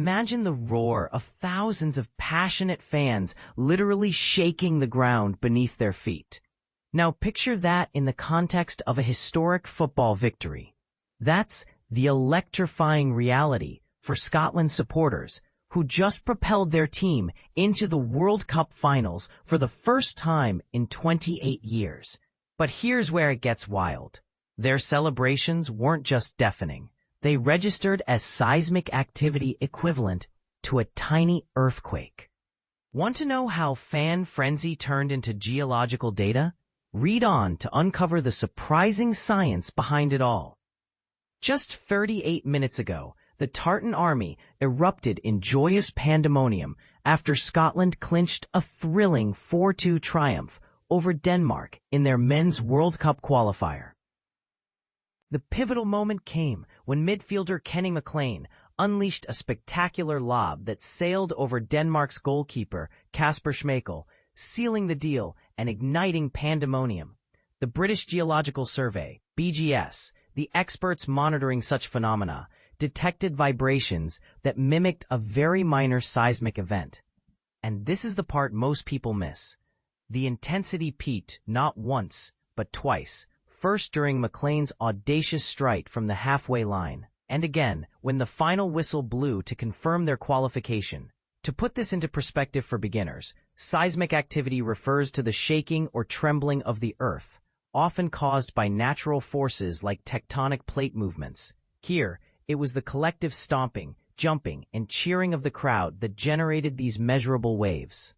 Imagine the roar of thousands of passionate fans literally shaking the ground beneath their feet. Now picture that in the context of a historic football victory. That's the electrifying reality for Scotland supporters who just propelled their team into the World Cup finals for the first time in 28 years. But here's where it gets wild. Their celebrations weren't just deafening. They registered as seismic activity equivalent to a tiny earthquake. Want to know how fan frenzy turned into geological data? Read on to uncover the surprising science behind it all. Just 38 minutes ago, the Tartan Army erupted in joyous pandemonium after Scotland clinched a thrilling 4-2 triumph over Denmark in their Men's World Cup qualifier. The pivotal moment came when midfielder Kenny McLean unleashed a spectacular lob that sailed over Denmark's goalkeeper Kasper Schmeichel, sealing the deal and igniting pandemonium. The British Geological Survey, BGS, the experts monitoring such phenomena, detected vibrations that mimicked a very minor seismic event. And this is the part most people miss. The intensity peaked not once, but twice, first during McLean's audacious strike from the halfway line, and again when the final whistle blew to confirm their qualification. To put this into perspective for beginners, seismic activity refers to the shaking or trembling of the earth, often caused by natural forces like tectonic plate movements. Here, it was the collective stomping, jumping, and cheering of the crowd that generated these measurable waves.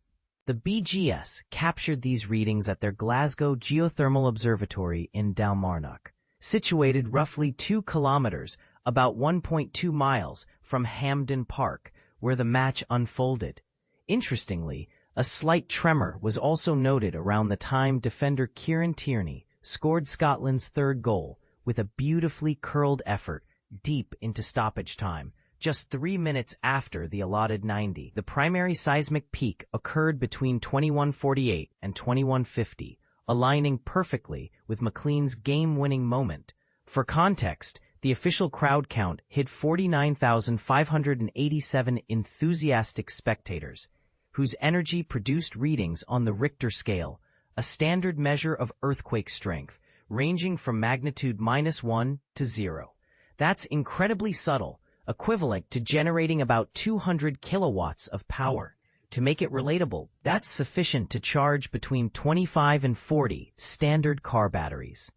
The BGS captured these readings at their Glasgow Geothermal Observatory in Dalmarnock, situated roughly 2 kilometers, about 1.2 miles, from Hampden Park, where the match unfolded. Interestingly, a slight tremor was also noted around the time defender Kieran Tierney scored Scotland's third goal with a beautifully curled effort deep into stoppage time, just 3 minutes after the allotted 90. The primary seismic peak occurred between 21:48 and 21:50, aligning perfectly with McLean's game-winning moment. For context, the official crowd count hit 49,587 enthusiastic spectators, whose energy produced readings on the Richter Scale, a standard measure of earthquake strength, ranging from magnitude -1 to 0. That's incredibly subtle, equivalent to generating about 200 kilowatts of power. To make it relatable, that's sufficient to charge between 25 and 40 standard car batteries.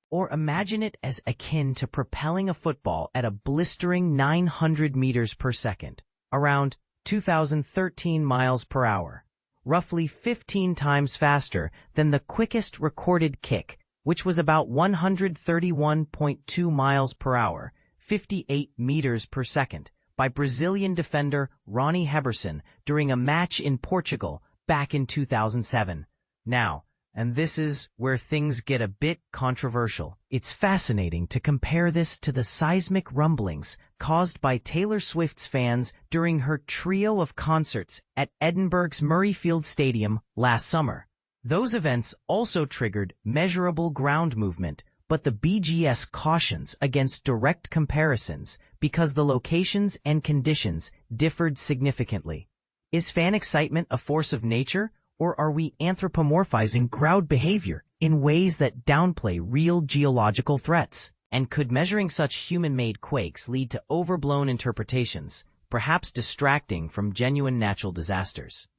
Or imagine it as akin to propelling a football at a blistering 900 meters per second, around 2013 miles per hour, roughly 15 times faster than the quickest recorded kick, which was about 131.2 miles per hour, 58 meters per second, by Brazilian defender Ronnie Heberson during a match in Portugal back in 2007. Now, and this is where things get a bit controversial, it's fascinating to compare this to the seismic rumblings caused by Taylor Swift's fans during her trio of concerts at Edinburgh's Murrayfield Stadium last summer. Those events also triggered measurable ground movement, but the BGS cautions against direct comparisons because the locations and conditions differed significantly. Is fan excitement a force of nature, or are we anthropomorphizing crowd behavior in ways that downplay real geological threats? And could measuring such human-made quakes lead to overblown interpretations, perhaps distracting from genuine natural disasters?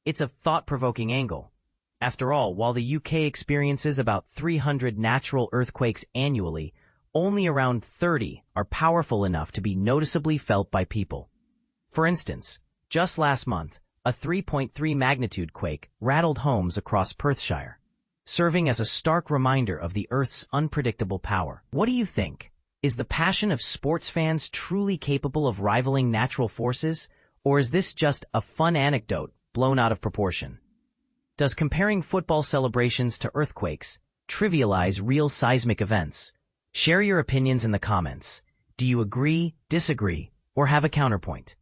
It's a thought-provoking angle. After all, while the UK experiences about 300 natural earthquakes annually, only around 30 are powerful enough to be noticeably felt by people. For instance, just last month, a 3.3 magnitude quake rattled homes across Perthshire, serving as a stark reminder of the Earth's unpredictable power. What do you think? Is the passion of sports fans truly capable of rivaling natural forces, or is this just a fun anecdote blown out of proportion? Does comparing football celebrations to earthquakes trivialize real seismic events? Share your opinions in the comments. Do you agree, disagree, or have a counterpoint?